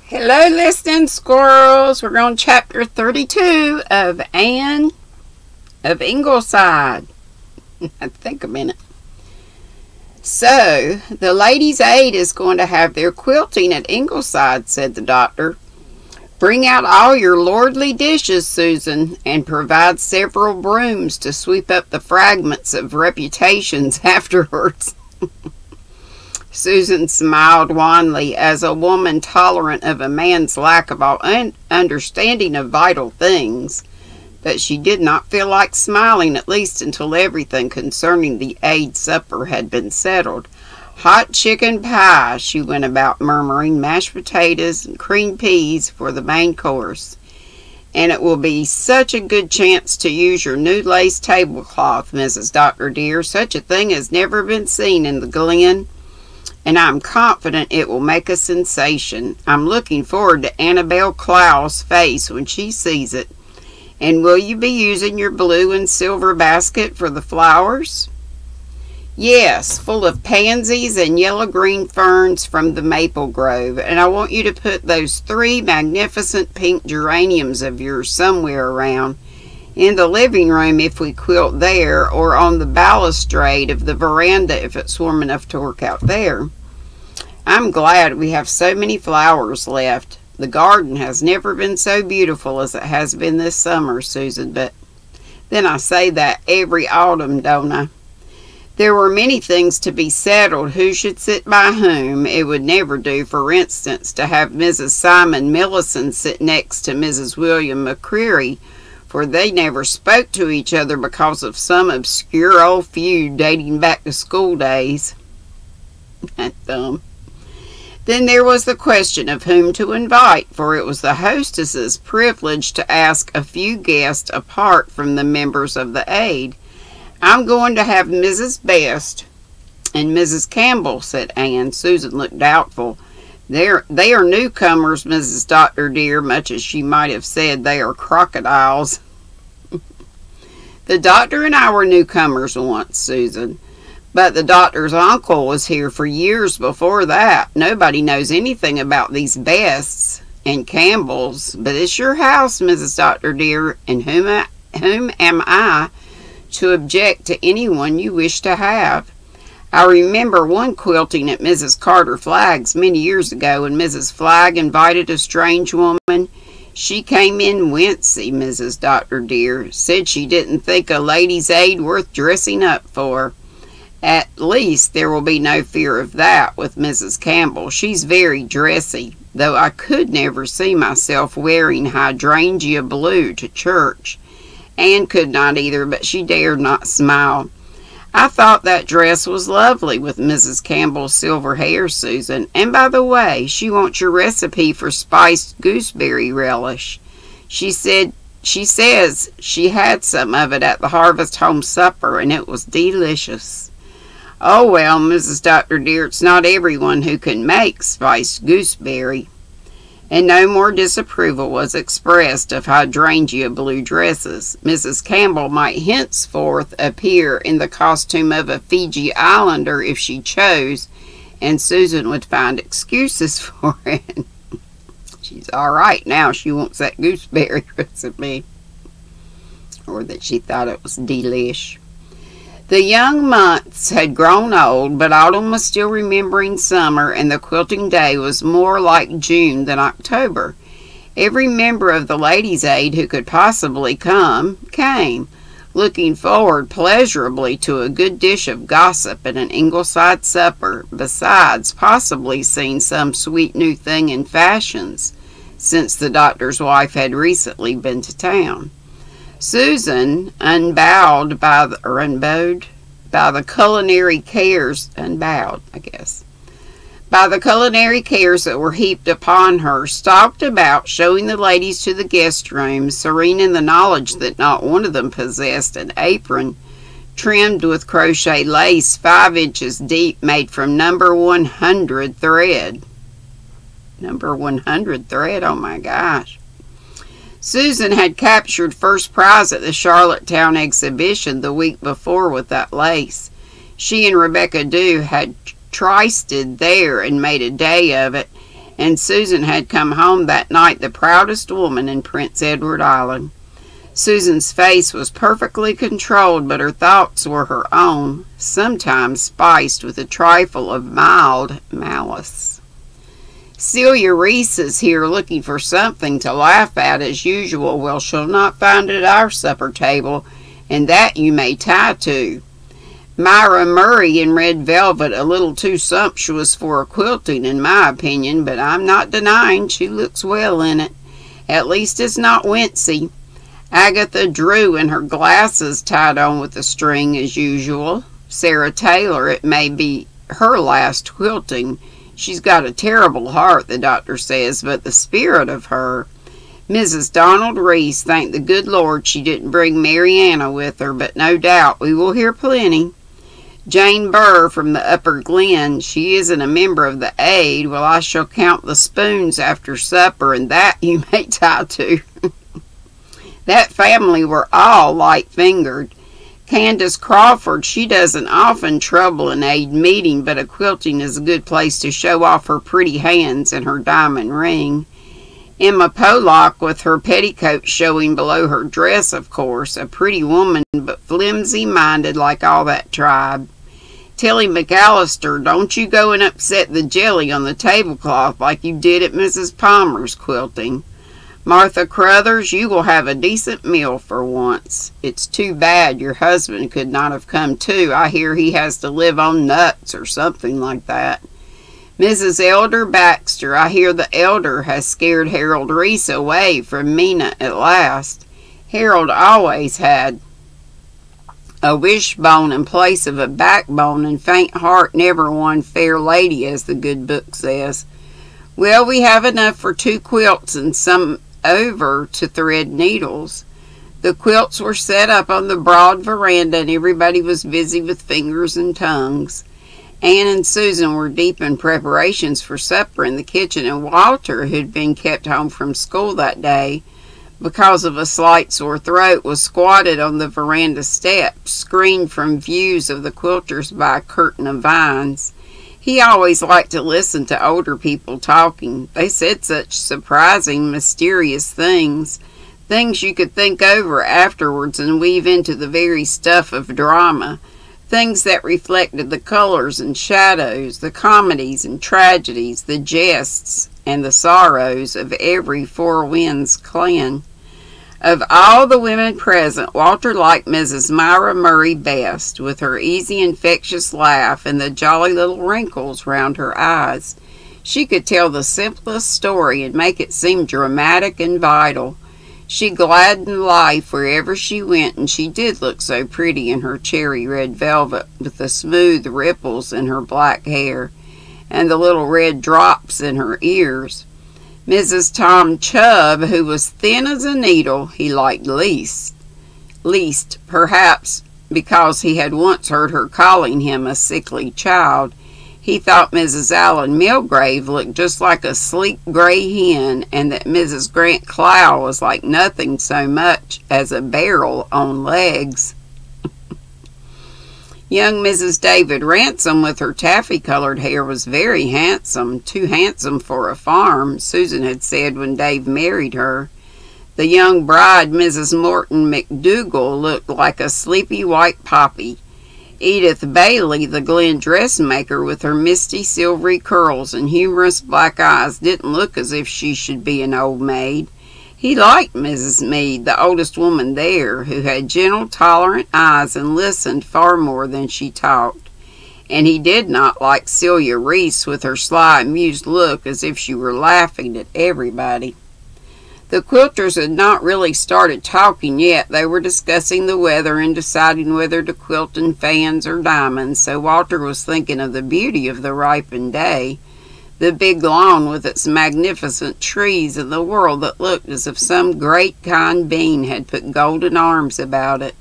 Hello, listening squirrels. We're on chapter 32 of Anne of Ingleside. Think a minute. So, the Ladies' Aid is going to have their quilting at Ingleside, said the doctor. Bring out all your lordly dishes, Susan, and provide several brooms to sweep up the fragments of reputations afterwards. Susan smiled wanly, as a woman tolerant of a man's lack of all understanding of vital things. But she did not feel like smiling, at least until everything concerning the aid supper had been settled. Hot chicken pie, she went about murmuring, mashed potatoes and creamed peas for the main course. And it will be such a good chance to use your new lace tablecloth, Mrs. Dr. dear. Such a thing has never been seen in the Glen, and I'm confident it will make a sensation. I'm looking forward to Annabel Clow's face when she sees it. And will you be using your blue and silver basket for the flowers? Yes, full of pansies and yellow-green ferns from the maple grove, and I want you to put those 3 magnificent pink geraniums of yours somewhere around, in the living room if we quilt there, or on the balustrade of the veranda if it's warm enough to work out there. I'm glad we have so many flowers left. The garden has never been so beautiful as it has been this summer, Susan, but then I say that every autumn, don't I? There were many things to be settled. Who should sit by whom? It would never do, for instance, to have Mrs. Simon Millison sit next to Mrs. William McCreary, for they never spoke to each other because of some obscure old feud dating back to school days. That thumb. Then there was the question of whom to invite, for it was the hostess's privilege to ask a few guests apart from the members of the aid. I'm going to have Mrs. Best and Mrs. Campbell, said Anne. Susan looked doubtful. They are newcomers, Mrs. Dr. dear, much as she might have said they are crocodiles. The doctor and I were newcomers once, Susan. But the doctor's uncle was here for years before that. Nobody knows anything about these Bests and Campbells, but it's your house, Mrs. Dr. dear, and whom am I to object to anyone you wish to have? I remember one quilting at Mrs. Carter Flagg's many years ago, when Mrs. Flagg invited a strange woman. She came in wincy, Mrs. Dr. dear, said she didn't think a lady's aid worth dressing up for. At least there will be no fear of that with Mrs. Campbell. She's very dressy, though I could never see myself wearing hydrangea blue to church. Anne could not either, but she dared not smile. I thought that dress was lovely with Mrs. Campbell's silver hair, Susan. And by the way, she wants your recipe for spiced gooseberry relish. She says she had some of it at the Harvest Home supper, and it was delicious. Oh, well, Mrs. Dr. dear, it's not everyone who can make spiced gooseberry. And no more disapproval was expressed of hydrangea blue dresses. Mrs. Campbell might henceforth appear in the costume of a Fiji Islander if she chose, and Susan would find excuses for it. She's all right now. She wants that gooseberry recipe. Or that she thought it was delish. The young months had grown old, but autumn was still remembering summer, and the quilting day was more like June than October. Every member of the Ladies' Aid who could possibly come, came, looking forward pleasurably to a good dish of gossip and an Ingleside supper, besides possibly seeing some sweet new thing in fashions, since the doctor's wife had recently been to town. Susan, unbowed by the culinary cares, by the culinary cares that were heaped upon her, stalked about, showing the ladies to the guest room, serene in the knowledge that not one of them possessed an apron trimmed with crochet lace 5 inches deep, made from number 100 thread. Number 100 thread, oh my gosh. Susan had captured first prize at the Charlottetown exhibition the week before with that lace. She and Rebecca Dew had trysted there and made a day of it, and Susan had come home that night the proudest woman in Prince Edward Island. Susan's face was perfectly controlled, but her thoughts were her own, sometimes spiced with a trifle of mild malice. Celia Reese is here looking for something to laugh at as usual. Well, she'll not find it at our supper table, and that you may tie to. Myra Murray in red velvet, a little too sumptuous for a quilting in my opinion, but I'm not denying she looks well in it. At least it's not wincy. Agatha Drew in her glasses tied on with a string as usual. Sarah Taylor, it may be her last quilting. She's got a terrible heart, the doctor says, but the spirit of her. Mrs. Donald Reese, thank the good Lord she didn't bring Mariana with her, but no doubt we will hear plenty. Jane Burr from the Upper Glen, she isn't a member of the aid. Well, I shall count the spoons after supper, and that you may tie to. That family were all light-fingered. Candace Crawford, she doesn't often trouble an aid meeting, but a quilting is a good place to show off her pretty hands and her diamond ring. Emma Pollock, with her petticoat showing below her dress, of course, a pretty woman, but flimsy-minded like all that tribe. Tilly McAllister, don't you go and upset the jelly on the tablecloth like you did at Mrs. Palmer's quilting. Martha Crothers, you will have a decent meal for once. It's too bad your husband could not have come too. I hear he has to live on nuts or something like that. Mrs. Elder Baxter, I hear the elder has scared Harold Reese away from Mina at last. Harold always had a wishbone in place of a backbone, and faint heart never won fair lady, as the good book says. Well, we have enough for 2 quilts and some over to thread needles. The quilts were set up on the broad veranda, and everybody was busy with fingers and tongues. Anne and Susan were deep in preparations for supper in the kitchen, and Walter, who'd been kept home from school that day because of a slight sore throat, was squatted on the veranda steps, screened from views of the quilters by a curtain of vines. He always liked to listen to older people talking. They said such surprising, mysterious things, things you could think over afterwards and weave into the very stuff of drama, things that reflected the colors and shadows, the comedies and tragedies, the jests and the sorrows of every Four Winds clan. Of all the women present, Walter liked Mrs. Myra Murray best, with her easy, infectious laugh and the jolly little wrinkles round her eyes. She could tell the simplest story and make it seem dramatic and vital. She gladdened life wherever she went, and she did look so pretty in her cherry red velvet, with the smooth ripples in her black hair, and the little red drops in her ears. Mrs. Tom Chubb, who was thin as a needle, he liked least, perhaps because he had once heard her calling him a sickly child. He thought Mrs. Allen Milgrave looked just like a sleek gray hen, and that Mrs. Grant Clow was like nothing so much as a barrel on legs. Young Mrs. David Ransom, with her taffy-colored hair, was very handsome, too handsome for a farm, Susan had said when Dave married her. The young bride, Mrs. Morton McDougall, looked like a sleepy white poppy. Edith Bailey, the Glen dressmaker, with her misty silvery curls and humorous black eyes, didn't look as if she should be an old maid. He liked Mrs. Meade, the oldest woman there, who had gentle, tolerant eyes and listened far more than she talked. And he did not like Celia Reese, with her sly, amused look, as if she were laughing at everybody. The quilters had not really started talking yet. They were discussing the weather and deciding whether to quilt in fans or diamonds, so Walter was thinking of the beauty of the ripened day, the big lawn with its magnificent trees, and the world that looked as if some great kind being had put golden arms about it.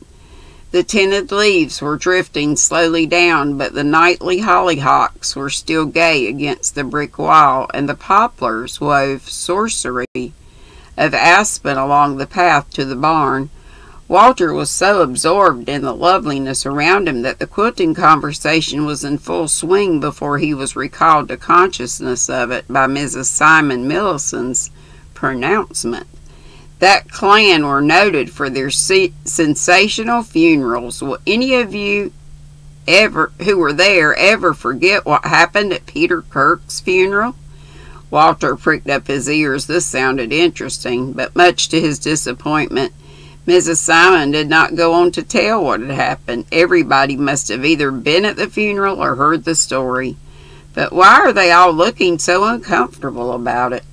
The tinted leaves were drifting slowly down, but the nightly hollyhocks were still gay against the brick wall, and the poplars wove sorcery of aspen along the path to the barn. Walter was so absorbed in the loveliness around him that the quilting conversation was in full swing before he was recalled to consciousness of it by Mrs. Simon Millison's pronouncement. That clan were noted for their sensational funerals. Will any of you who were there ever forget what happened at Peter Kirk's funeral? Walter pricked up his ears. This sounded interesting, but much to his disappointment, Mrs. Simon did not go on to tell what had happened. Everybody must have either been at the funeral or heard the story. But why are they all looking so uncomfortable about it?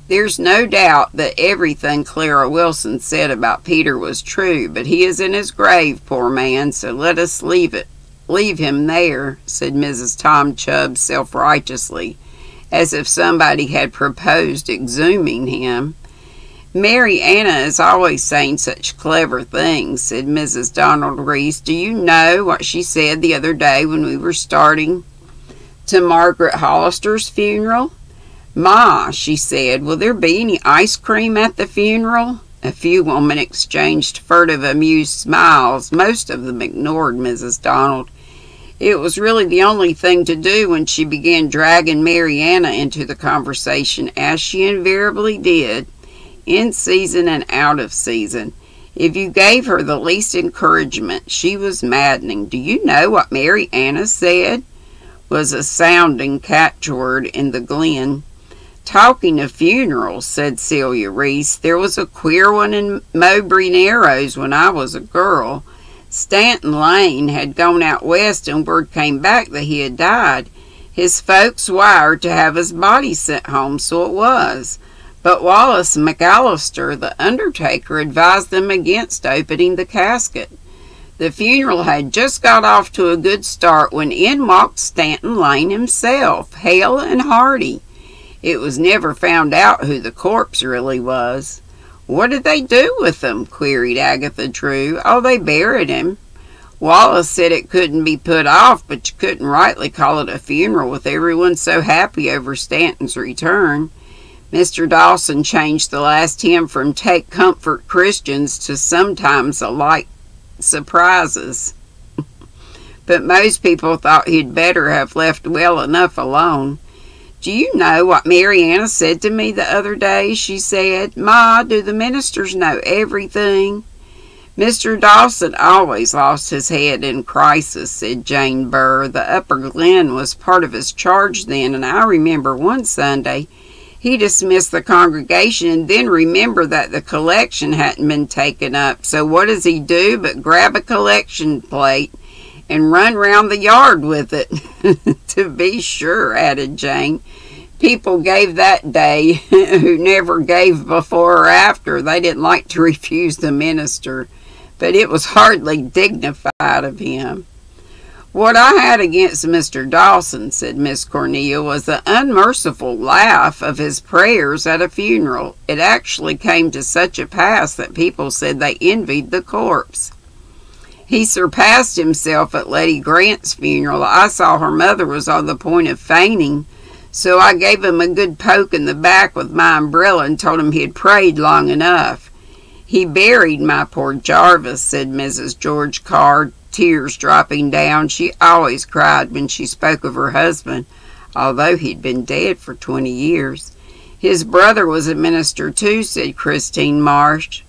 There's no doubt that everything Clara Wilson said about Peter was true, but he is in his grave, poor man, so let us leave him there, said Mrs. Tom Chubb self-righteously, as if somebody had proposed exhuming him. Mary Anna is always saying such clever things, said Mrs. Donald Reese. Do you know what she said the other day when we were starting to Margaret Hollister's funeral? Ma, she said, will there be any ice cream at the funeral? A few women exchanged furtive, amused smiles. Most of them ignored Mrs. Donald. It was really the only thing to do when she began dragging Mary Anna into the conversation, as she invariably did, in season and out of season. If you gave her the least encouragement, she was maddening. Do you know what Mary Anna said? Was a sounding catchword in the glen. Talking of funerals, said Celia Reese, there was a queer one in Mowbray Narrows when I was a girl. Stanton Lane had gone out west and word came back that he had died. His folks wired to have his body sent home, so it was. But Wallace McAllister, the undertaker, advised them against opening the casket. The funeral had just got off to a good start when in walked Stanton Lane himself, hale and hearty. It was never found out who the corpse really was. What did they do with him? Queried Agatha Drew. Oh, they buried him. Wallace said it couldn't be put off, but you couldn't rightly call it a funeral with everyone so happy over Stanton's return. Mr. Dawson changed the last hymn from Take Comfort Christians to Sometimes a Light Surprises. But most people thought he'd better have left well enough alone. Do you know what Mary Anna said to me the other day? She said, Ma, do the ministers know everything? Mr. Dawson always lost his head in crisis, said Jane Burr. The Upper Glen was part of his charge then, and I remember one Sunday he dismissed the congregation and then remembered that the collection hadn't been taken up. So what does he do but grab a collection plate and run round the yard with it? To be sure, added Jane. People gave that day who never gave before or after. They didn't like to refuse the minister, but it was hardly dignified of him. What I had against Mr. Dawson, said Miss Cornelia, was the unmerciful laugh of his prayers at a funeral. It actually came to such a pass that people said they envied the corpse. He surpassed himself at Letty Grant's funeral. I saw her mother was on the point of fainting, so I gave him a good poke in the back with my umbrella and told him he had prayed long enough. He buried my poor Jarvis, said Mrs. George Carr, tears dropping down. She always cried when she spoke of her husband, although he'd been dead for 20 years. His brother was a minister too, said Christine Marsh.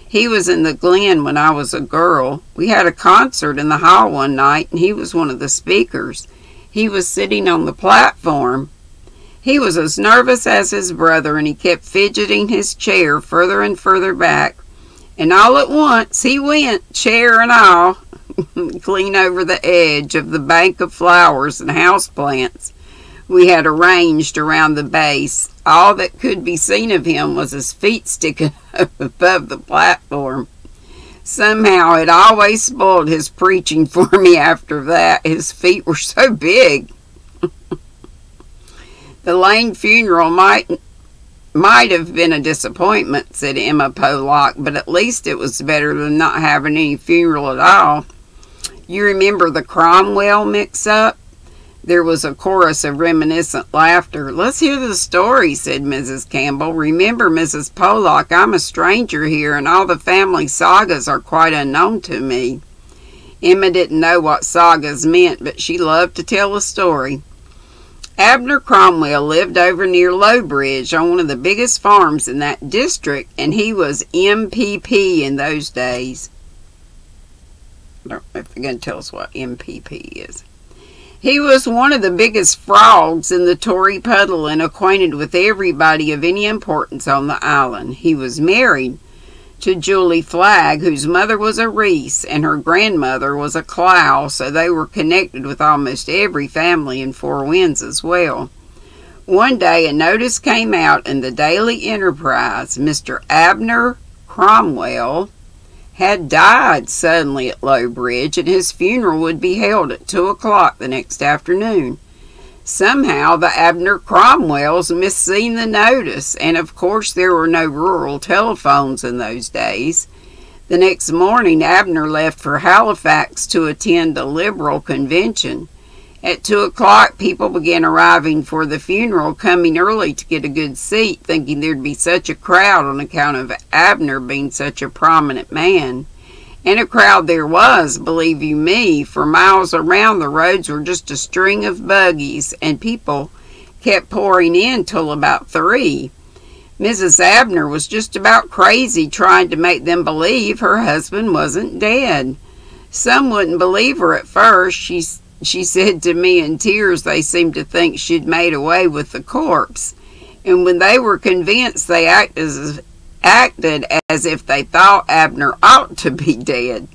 He was in the Glen when I was a girl. We had a concert in the hall one night, and he was one of the speakers. He was sitting on the platform. He was as nervous as his brother, and he kept fidgeting his chair further and further back. And all at once he went, chair and all, clean over the edge of the bank of flowers and houseplants we had arranged around the base. All that could be seen of him was his feet sticking up above the platform. Somehow it always spoiled his preaching for me after that. His feet were so big. The Lane funeral might have been a disappointment, said Emma Pollock, but at least it was better than not having any funeral at all. You remember the Cromwell mix-up? There was a chorus of reminiscent laughter. "Let's hear the story," said Mrs. Campbell. "Remember, Mrs. Pollock, I'm a stranger here, and all the family sagas are quite unknown to me." Emma didn't know what sagas meant, but she loved to tell a story. Abner Cromwell lived over near Lowbridge on one of the biggest farms in that district, and he was MPP in those days. I don't know if they're going to tell us what MPP is. He was one of the biggest frogs in the Tory puddle and acquainted with everybody of any importance on the island. He was married to Julie Flagg, whose mother was a Reese and her grandmother was a Clow, so they were connected with almost every family in Four Winds as well. One day a notice came out in the Daily Enterprise. Mr. Abner Cromwell had died suddenly at Lowbridge, and his funeral would be held at 2 o'clock the next afternoon. Somehow the Abner Cromwells misseen the notice, and of course there were no rural telephones in those days. The next morning Abner left for Halifax to attend a Liberal convention. At 2 o'clock people began arriving for the funeral, coming early to get a good seat, thinking there'd be such a crowd on account of Abner being such a prominent man. And a crowd there was, believe you me. For miles around the roads were just a string of buggies, and people kept pouring in till about 3. Mrs. Abner was just about crazy trying to make them believe her husband wasn't dead. Some wouldn't believe her at first. She said to me in tears they seemed to think she'd made away with the corpse. And when they were convinced, they acted as if they thought Abner ought to be dead.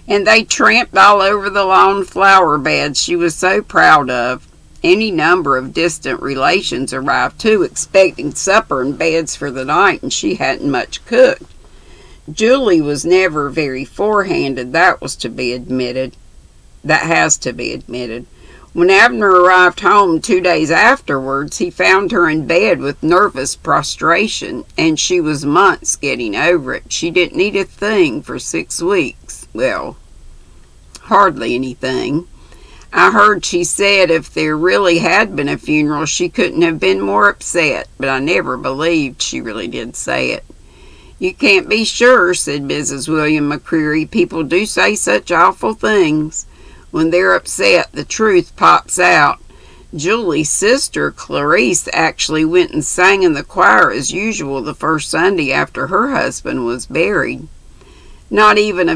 And they tramped all over the lawn flower beds she was so proud of. Any number of distant relations arrived too, expecting supper and beds for the night, and she hadn't much cooked. Julie was never very forehanded, that has to be admitted. When Abner arrived home 2 days afterwards, he found her in bed with nervous prostration, and she was months getting over it. She didn't eat a thing for 6 weeks. Well, hardly anything. I heard she said if there really had been a funeral, she couldn't have been more upset, but I never believed she really did say it. "You can't be sure," said Mrs. William McCreary. "People do say such awful things. When they're upset, the truth pops out. Julie's sister, Clarice, actually went and sang in the choir as usual the first Sunday after her husband was buried. Not even a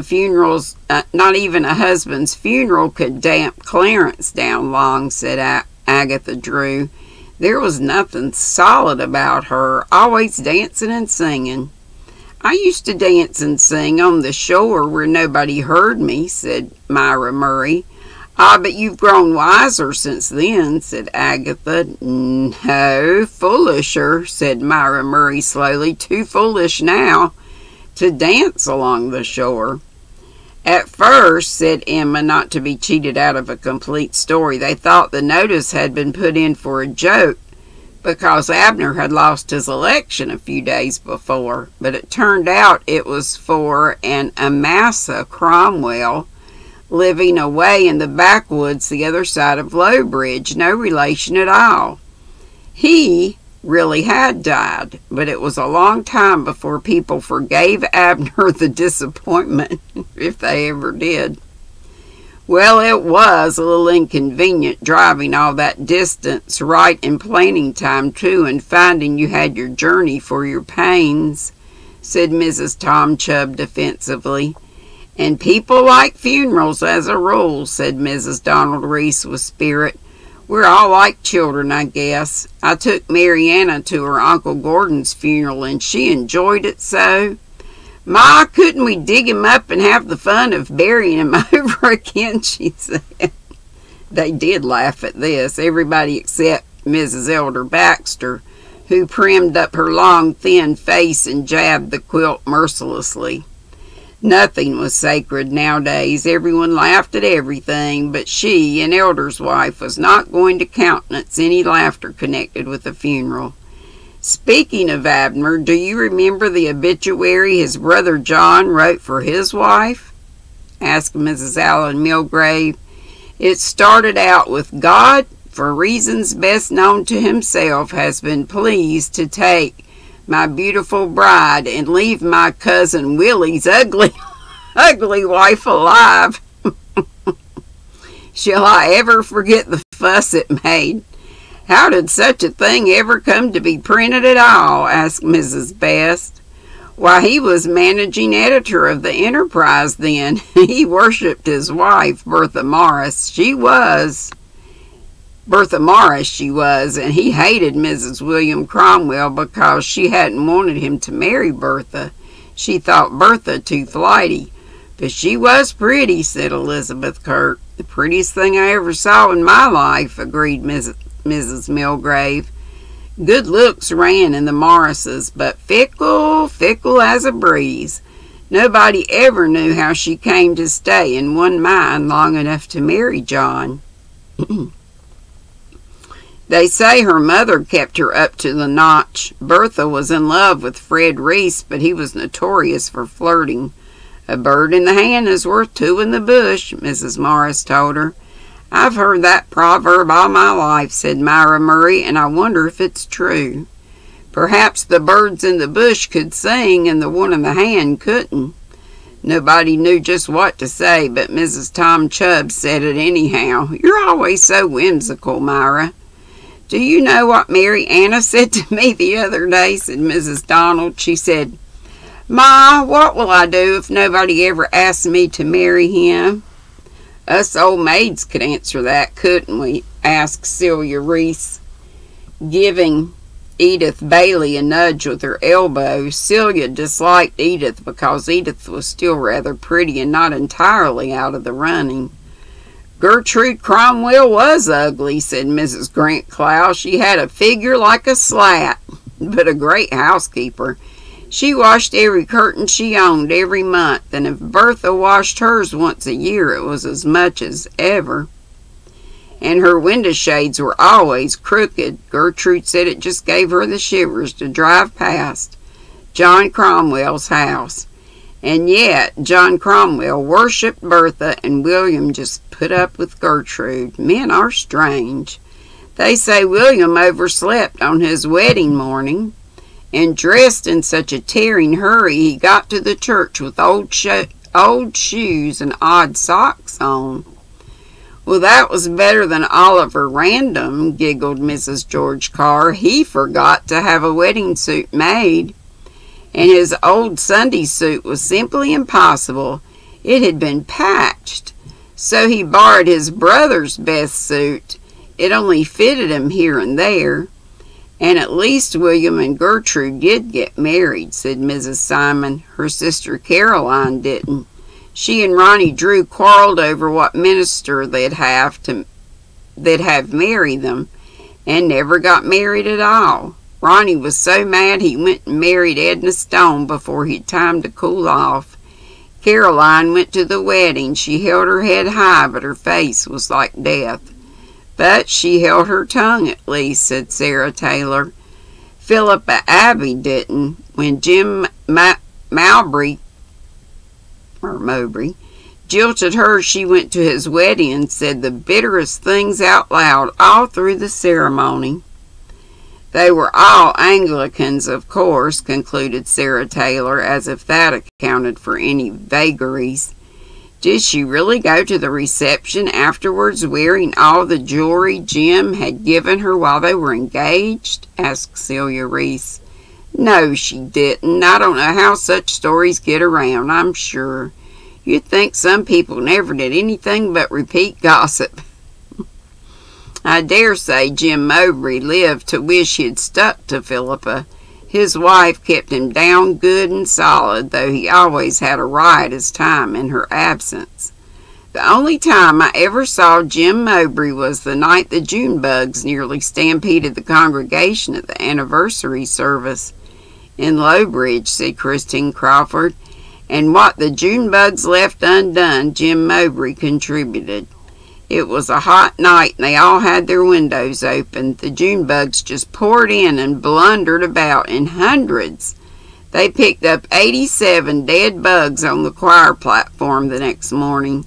husband's funeral could damp Clarence down long," said Agatha Drew. "There was nothing solid about her, always dancing and singing." "I used to dance and sing on the shore where nobody heard me," said Myra Murray. "Ah, but you've grown wiser since then," said Agatha. "No, foolisher," said Myra Murray slowly. "Too foolish now to dance along the shore." "At first," said Emma, not to be cheated out of a complete story, "they thought the notice had been put in for a joke because Abner had lost his election a few days before, but it turned out it was for an Amasa Cromwell living away in the backwoods the other side of Lowbridge, no relation at all. He really had died, but it was a long time before people forgave Abner the disappointment, if they ever did. Well, it was a little inconvenient driving all that distance, right in planning time too, and finding you had your journey for your pains," said Mrs. Tom Chubb defensively. "And people like funerals as a rule," said Mrs. Donald Reese with spirit. "We're all like children, I guess. I took Mariana to her Uncle Gordon's funeral, and she enjoyed it so. Ma, couldn't we dig him up and have the fun of burying him over again?" she said. They did laugh at this, everybody except Mrs. Elder Baxter, who primmed up her long, thin face and jabbed the quilt mercilessly. Nothing was sacred nowadays. Everyone laughed at everything, but she, an elder's wife, was not going to countenance any laughter connected with a funeral. "Speaking of Abner, do you remember the obituary his brother John wrote for his wife?" asked Mrs. Allen Milgrave. It started out with, "God, for reasons best known to himself, has been pleased to take my beautiful bride and leave my cousin Willie's ugly, ugly wife alive." Shall I ever forget the fuss it made? "How did such a thing ever come to be printed at all?" asked Mrs. Best. "Why, he was managing editor of the Enterprise then. He worshipped his wife, Bertha Morris, she was, and he hated Mrs. William Cromwell because she hadn't wanted him to marry Bertha. She thought Bertha too flighty. But she was pretty," said Elizabeth Kirk. "The prettiest thing I ever saw in my life," agreed Mrs. Milgrave. Good looks ran in the Morrises, but fickle, fickle as a breeze. Nobody ever knew how she came to stay in one mind long enough to marry John. They say her mother kept her up to the notch. Bertha was in love with Fred Reese, but he was notorious for flirting. "A bird in the hand is worth two in the bush," Mrs. Morris told her. "I've heard that proverb all my life," said Myra Murray, "and I wonder if it's true. Perhaps the birds in the bush could sing and the one in the hand couldn't." Nobody knew just what to say, but Mrs. Tom Chubb said it anyhow. "You're always so whimsical, Myra." "Do you know what Mary Anna said to me the other day?" said Mrs. Donald. She said, "Ma, what will I do if nobody ever asks me to marry him?" "Us old maids could answer that, couldn't we?" asked Celia Reese, giving Edith Bailey a nudge with her elbow. Celia disliked Edith because Edith was still rather pretty and not entirely out of the running. "Gertrude Cromwell was ugly," said Mrs. Grant Clow. "She had a figure like a slat, but a great housekeeper. She washed every curtain she owned every month, and if Bertha washed hers once a year, it was as much as ever. And her window shades were always crooked. Gertrude said it just gave her the shivers to drive past John Cromwell's house. And yet John Cromwell worshipped Bertha, and William just put up with Gertrude. Men are strange. They say William overslept on his wedding morning, and dressed in such a tearing hurry he got to the church with old shoes and odd socks on." "Well, that was better than Oliver Random," giggled Mrs. George Carr. "He forgot to have a wedding suit made, and his old Sunday suit was simply impossible. It had been patched, so he borrowed his brother's best suit. It only fitted him here and there. And at least William and Gertrude did get married," said Mrs. Simon. "Her sister Caroline didn't. She and Ronnie Drew quarreled over what minister they'd have marry them, and never got married at all. Ronnie was so mad he went and married Edna Stone before he'd time to cool off. Caroline went to the wedding. She held her head high, but her face was like death. But she held her tongue at least," said Sarah Taylor. "Philippa Abbey didn't. When Jim Mowbray jilted her, she went to his wedding and said the bitterest things out loud all through the ceremony." "They were all Anglicans, of course," concluded Sarah Taylor, as if that accounted for any vagaries. "Did she really go to the reception afterwards wearing all the jewelry Jim had given her while they were engaged?" asked Celia Reese. "No, she didn't. I don't know how such stories get around, I'm sure. You'd think some people never did anything but repeat gossip. I dare say Jim Mowbray lived to wish he'd stuck to Philippa. His wife kept him down good and solid, though he always had a riotous time in her absence. The only time I ever saw Jim Mowbray was the night the June bugs nearly stampeded the congregation at the anniversary service in Lowbridge," said Christine Crawford. "And what the June bugs left undone, Jim Mowbray contributed. It was a hot night, and they all had their windows open. The June bugs just poured in and blundered about in hundreds. They picked up 87 dead bugs on the choir platform the next morning.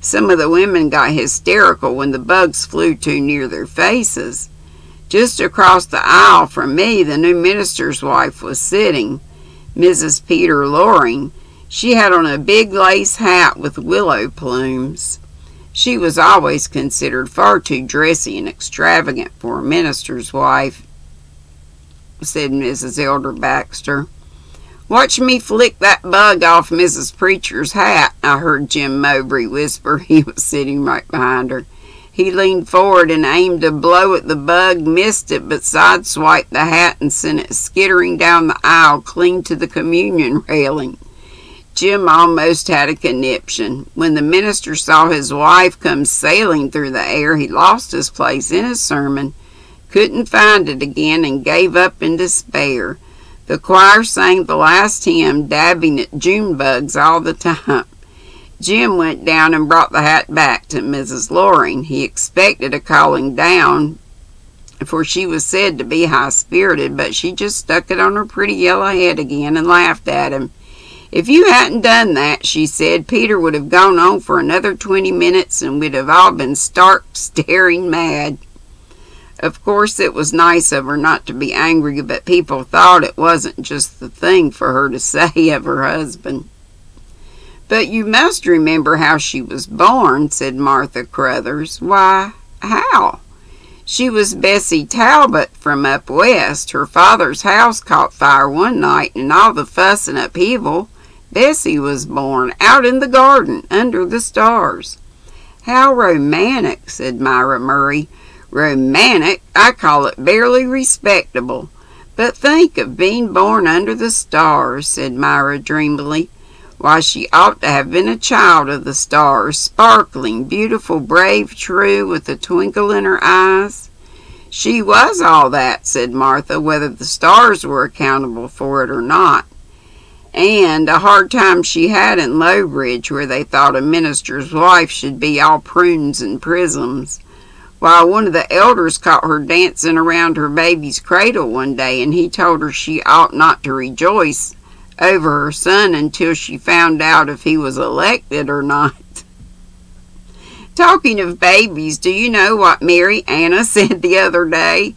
Some of the women got hysterical when the bugs flew too near their faces. Just across the aisle from me, the new minister's wife was sitting, Mrs. Peter Loring. She had on a big lace hat with willow plumes. She was always considered far too dressy and extravagant for a minister's wife, said Mrs. Elder Baxter. "Watch me flick that bug off Mrs. Preacher's hat," I heard Jim Mowbray whisper. He was sitting right behind her. He leaned forward and aimed a blow at the bug, missed it, but sideswiped the hat and sent it skittering down the aisle clean to the communion railing. Jim almost had a conniption. When the minister saw his wife come sailing through the air, he lost his place in his sermon, couldn't find it again, and gave up in despair. The choir sang the last hymn, dabbing at June bugs all the time. Jim went down and brought the hat back to Mrs. Loring. He expected a calling down, for she was said to be high-spirited, but she just stuck it on her pretty yellow head again and laughed at him. "If you hadn't done that," she said, "Peter would have gone on for another 20 minutes and we'd have all been stark, staring mad." Of course, it was nice of her not to be angry, but people thought it wasn't just the thing for her to say of her husband. "But you must remember how she was born," said Martha Crothers. "Why, how?" "She was Bessie Talbot from up west. Her father's house caught fire one night, and all the fuss and upheaval. Bessie was born out in the garden under the stars." "How romantic," said Myra Murray. "Romantic? I call it barely respectable. But think of being born under the stars," said Myra dreamily. "Why, she ought to have been a child of the stars, sparkling, beautiful, brave, true, with a twinkle in her eyes." "She was all that," said Martha, "whether the stars were accountable for it or not. And a hard time she had in Lowbridge, where they thought a minister's wife should be all prunes and prisms. Why, one of the elders caught her dancing around her baby's cradle one day, and he told her she ought not to rejoice over her son until she found out if he was elected or not." "Talking of babies, do you know what Mary Anna said the other day?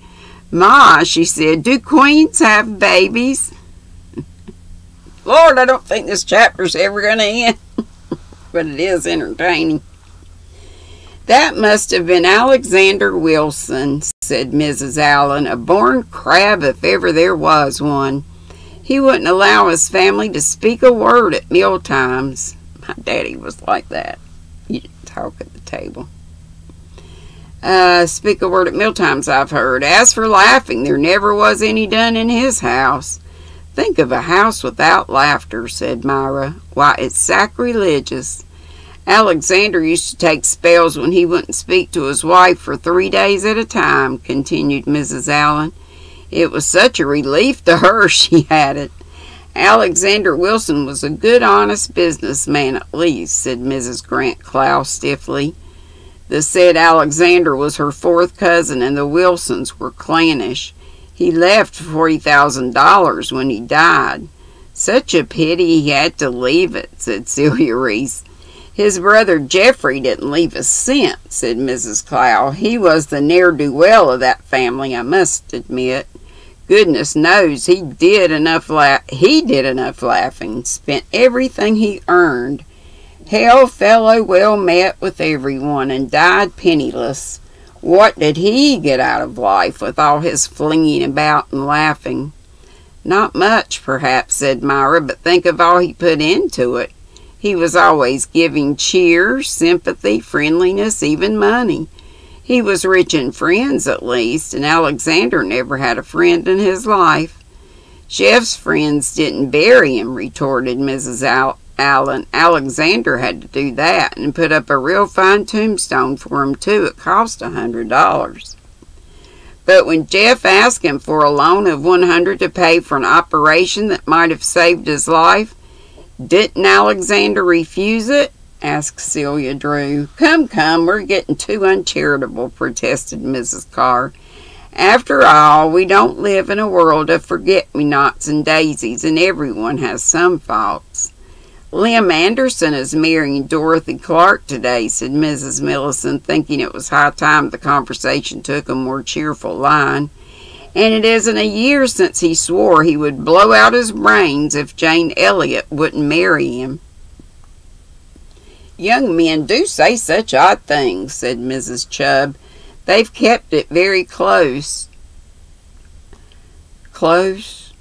'Ma,' she said, 'do queens have babies?'" Lord, I don't think this chapter's ever going to end, but it is entertaining. "That must have been Alexander Wilson," said Mrs. Allen, "a born crab if ever there was one. He wouldn't allow his family to speak a word at meal times. My daddy was like that. He didn't talk at the table. Speak a word at meal times, I've heard. As for laughing, there never was any done in his house." "Think of a house without laughter," said Myra. "Why, it's sacrilegious. Alexander used to take spells when he wouldn't speak to his wife for 3 days at a time," continued Mrs. Allen. "It was such a relief to her," she added. "Alexander Wilson was a good, honest businessman at least," said Mrs. Grant Clow stiffly. The said Alexander was her fourth cousin, and the Wilsons were clannish. He left $40,000 when he died. "Such a pity he had to leave it," said Celia Reese. "His brother Geoffrey didn't leave a cent," said Mrs. Clow. "He was the ne'er-do-well of that family, I must admit. Goodness knows he did enough laughing, spent everything he earned. Hail fellow well met with everyone, and died penniless. What did he get out of life with all his flinging about and laughing?" "Not much, perhaps," said Myra, "but think of all he put into it. He was always giving cheer, sympathy, friendliness, even money. He was rich in friends, at least, and Alexander never had a friend in his life." "Jeff's friends didn't bury him," retorted Mrs. Allen. "Alexander had to do that, and put up a real fine tombstone for him, too. It cost $100. But when Jeff asked him for a loan of $100 to pay for an operation that might have saved his life, didn't Alexander refuse it?" asked Celia Drew. Come, we're getting too uncharitable," protested Mrs. Carr. "After all, we don't live in a world of forget-me-nots and daisies, and everyone has some faults." Lem Anderson is marrying Dorothy Clark today, said Mrs. Millison, thinking it was high time the conversation took a more cheerful line. And it isn't a year since he swore he would blow out his brains if Jane Elliott wouldn't marry him. Young men do say such odd things, said Mrs. Chubb. They've kept it very close. Close.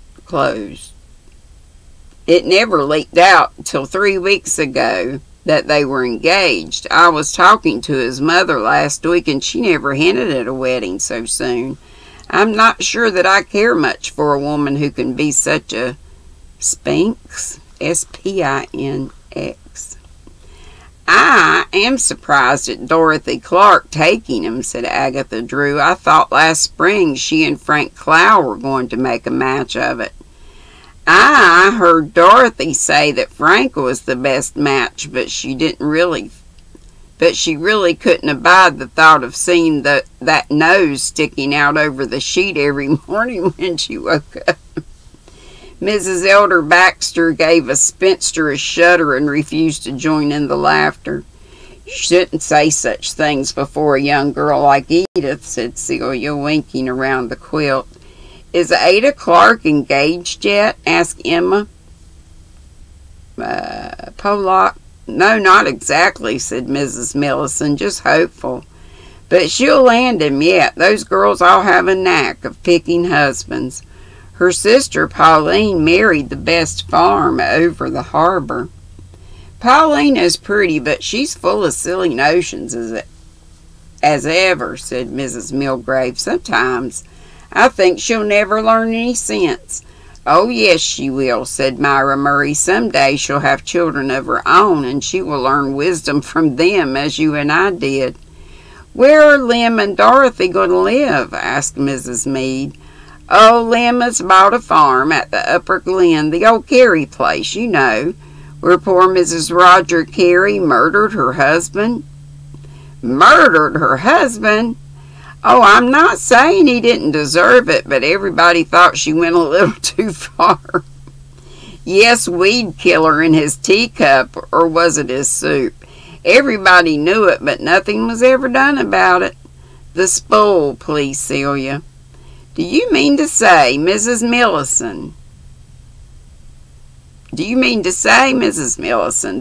It never leaked out until 3 weeks ago that they were engaged. I was talking to his mother last week, and she never hinted at a wedding so soon. I'm not sure that I care much for a woman who can be such a spinx. S-P-I-N-X. I am surprised at Dorothy Clark taking him, said Agatha Drew. I thought last spring she and Frank Clow were going to make a match of it. I heard Dorothy say that Frank was the best match, but she really couldn't abide the thought of seeing that nose sticking out over the sheet every morning when she woke up. Mrs. Elder Baxter gave a spinsterish shudder and refused to join in the laughter. You shouldn't say such things before a young girl like Edith, said Celia, winking around the quilt. Is Ada Clark engaged yet? Asked Emma. Pollock? No, not exactly, said Mrs. Millison, just hopeful. But she'll land him yet. Those girls all have a knack of picking husbands. Her sister Pauline married the best farm over the harbor. Pauline is pretty, but she's full of silly notions as ever, said Mrs. Milgrave. Sometimes I think she'll never learn any sense. Oh, yes, she will, said Myra Murray. Some day she'll have children of her own, and she will learn wisdom from them, as you and I did. Where are Lem and Dorothy going to live? Asked Mrs. Meade. Oh, Lem has bought a farm at the Upper Glen, the old Carey place, you know, where poor Mrs. Roger Carey murdered her husband. Murdered her husband? Oh, I'm not saying he didn't deserve it, but everybody thought she went a little too far. Yes, we'd kill her in his teacup, or was it his soup? Everybody knew it, but nothing was ever done about it. The spool, please, Celia. Do you mean to say, Mrs. Millison,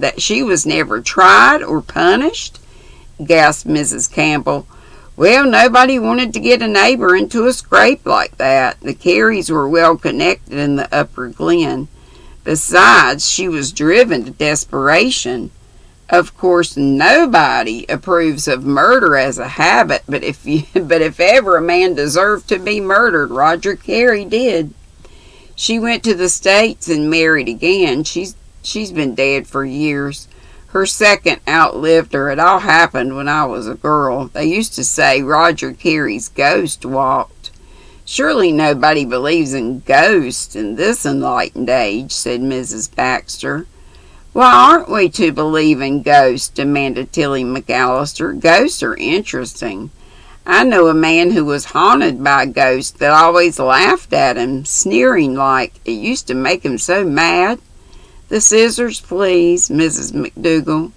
that she was never tried or punished? Gasped Mrs. Campbell. Well, nobody wanted to get a neighbor into a scrape like that. The Careys were well connected in the Upper Glen. Besides, she was driven to desperation. Of course, nobody approves of murder as a habit, but if ever a man deserved to be murdered, Roger Carey did. She went to the States and married again. She's been dead for years. Her second outlived her. It all happened when I was a girl. They used to say Roger Carey's ghost walked. Surely nobody believes in ghosts in this enlightened age, said Mrs. Baxter. Why aren't we to believe in ghosts? Demanded Tilly McAllister. Ghosts are interesting. I know a man who was haunted by a ghost that always laughed at him, sneering like. It used to make him so mad. The scissors, please, Mrs. McDougall.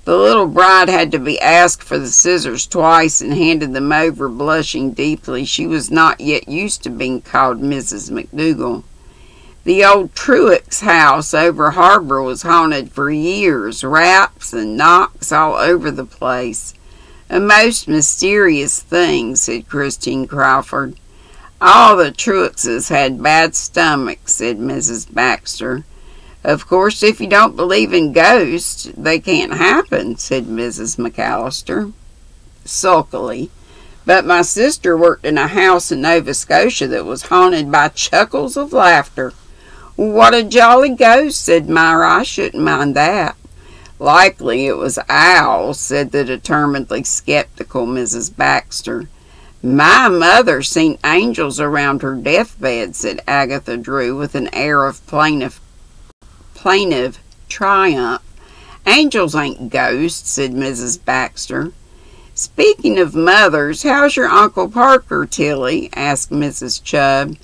The little bride had to be asked for the scissors twice and handed them over, blushing deeply. She was not yet used to being called Mrs. McDougall. The old Truex house over harbor was haunted for years, raps and knocks all over the place. A most mysterious thing, said Christine Crawford. All the Truexes had bad stomachs, said Mrs. Baxter. Of course, if you don't believe in ghosts, they can't happen, said Mrs. McAllister, sulkily. But my sister worked in a house in Nova Scotia that was haunted by chuckles of laughter. What a jolly ghost, said Myra. I shouldn't mind that. Likely it was owls, said the determinedly skeptical Mrs. Baxter. My mother seen angels around her deathbed, said Agatha Drew with an air of plaintive triumph. Angels ain't ghosts, said Mrs. Baxter. Speaking of mothers, how's your Uncle Parker, Tilly? Asked Mrs. Chubb.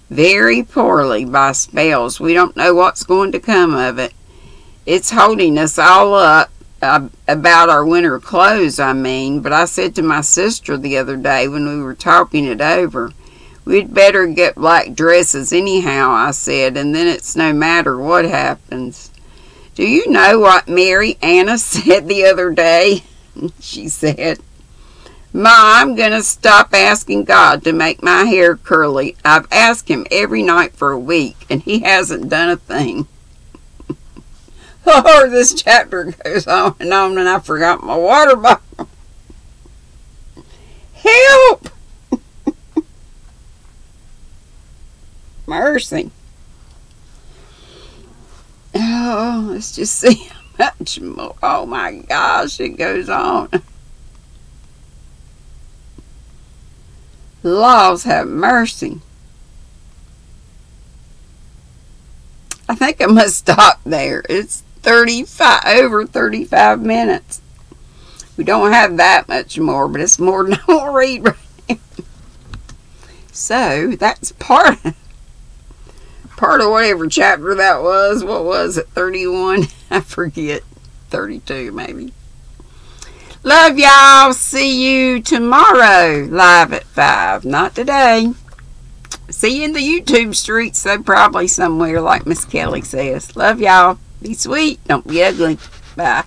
Very poorly by spells. We don't know what's going to come of it. It's holding us all up about our winter clothes, I mean. But I said to my sister the other day when we were talking it over, we'd better get black dresses anyhow, I said, and then it's no matter what happens. Do you know what Mary Anna said the other day? She said, Ma, I'm going to stop asking God to make my hair curly. I've asked him every night for a week, and he hasn't done a thing. Oh, this chapter goes on, and I forgot my water bottle. Help! Mercy. Oh, let's just see how much more. Oh my gosh, it goes on. Laws have mercy. I think I must stop there. It's over 35 minutes. We don't have that much more, but it's more than I'll read right now. So that's part of whatever chapter that was. What was it? 31? I forget. 32 maybe. Love y'all. See you tomorrow live at 5. Not today. See you in the YouTube streets though, probably somewhere like Miss Kelly says. Love y'all. Be sweet. Don't be ugly. Bye.